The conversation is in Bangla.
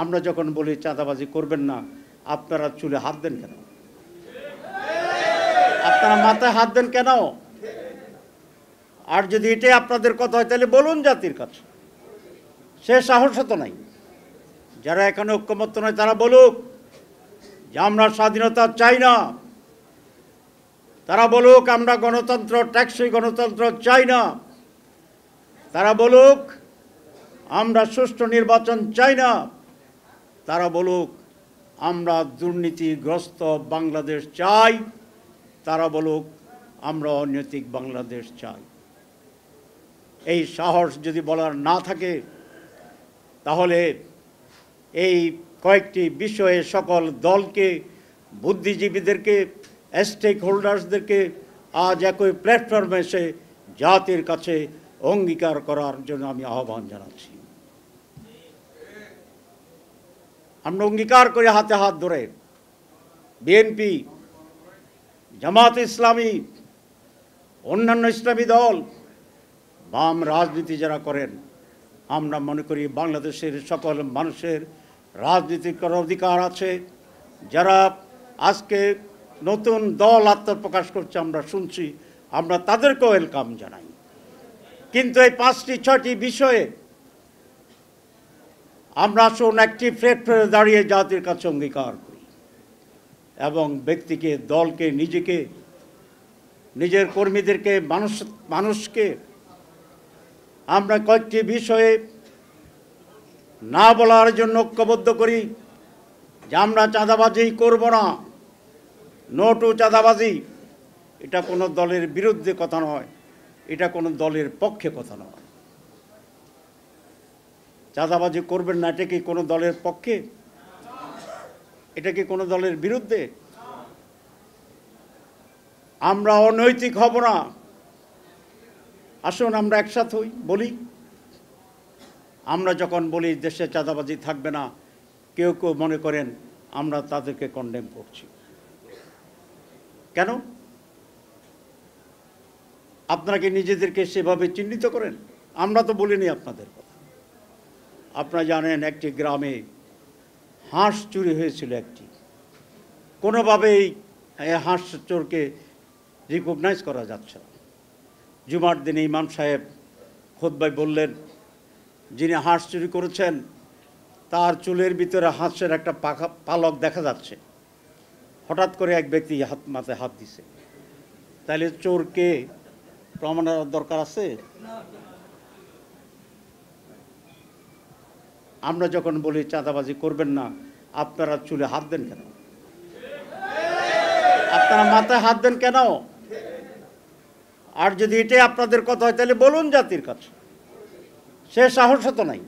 আমরা যখন বলি চাঁদাবাজি করবেন না, আপনারা চুলে হাত দেন কেন? আপনারা মাথায় হাত দেন কেন? আর যদি এটাই আপনাদের কথা হয় তাহলে বলুন জাতির কাছে। সে সাহস তো নাই। যারা এখানে ঐক্যমত্য নয় তারা বলুক যে আমরা স্বাধীনতা চাই না। তারা বলুক আমরা গণতন্ত্র, টেকসই গণতন্ত্র চাই না। তারা বলুক আমরা সুষ্ঠু নির্বাচন চাই না। তারা বলুক আমরা দুর্নীতিগ্রস্ত বাংলাদেশ চাই। তারা বলুক আমরা অনৈতিক বাংলাদেশ চাই। এই সাহস যদি বলার না থাকে তাহলে এই কয়েকটি বিষয়ে সকল দলকে, বুদ্ধিজীবীদেরকে, স্টেক হোল্ডার্সদেরকে আজ একই প্ল্যাটফর্মে এসে জাতির কাছে অঙ্গীকার করার জন্য আমি আহ্বান জানাচ্ছি। আমরা অঙ্গীকার করে হাতে হাত ধরে বিএনপি, জামাত ইসলামী, অন্যান্য ইসলামী দল, বাম রাজনীতি যারা করেন, আমরা মনে করি বাংলাদেশের সকল মানুষের রাজনীতি করার অধিকার আছে। যারা আজকে নতুন দল আত্মপ্রকাশ করছে আমরা শুনছি, আমরা তাদেরকেও ওয়েলকাম জানাই। কিন্তু এই 5টি-6টি বিষয়ে আমরা আসুন একটি প্ল্যাটফর্মে দাঁড়িয়ে জাতির কাছে অঙ্গীকার করি এবং ব্যক্তিকে, দলকে, নিজেকে, নিজের কর্মীদেরকে, মানুষকে আমরা কয়েকটি বিষয়ে না বলার জন্য ঐক্যবদ্ধ করি যে আমরা চাঁদাবাজি করব না, নো টু চাঁদাবাজি। এটা কোনো দলের বিরুদ্ধে কথা নয়, এটা কোনো দলের পক্ষে কথা নয়। চাঁদাবাজি করবেন না, এটা কি কোনো দলের পক্ষে? এটা কি কোনো দলের বিরুদ্ধে? আমরা অনৈতিক হব না। আসুন আমরা একসাথে হই, বলি। আমরা যখন বলি দেশে চাঁদাবাজি থাকবে না, কেউ কেউ মনে করেন আমরা তাদেরকে কন্ডেম করছি। কেন? আপনারা কি নিজেদেরকে সেভাবে চিহ্নিত করেন? আমরা তো বলিনি আপনাদের কথা। আপনারা জানেন একটি গ্রামে হাঁস চুরি হয়েছিল একটি। কোনোভাবেই এই হাঁস চোরকে রিকগনাইজ করা যাচ্ছে না। জুমার দিনে ইমাম সাহেব খুতবায় বললেন, যিনি হাঁস চুরি করেছেন তার চুলের ভিতরে হাঁসের একটা পালক দেখা যাচ্ছে। হঠাৎ করে এক ব্যক্তি মাথায় হাত দিছে। তাহলে চোরকে প্রমাণের দরকার আছে? আমরা যখন বলি চাঁদাবাজি করবেন না, আপনারা চুলে হাত দেন কেন? আপনারা মাথায় হাত দেন কেন? আর যদি এটাই আপনাদের কথা হয় তাহলে বলুন জাতির কাছে। সে সাহস তো নাই।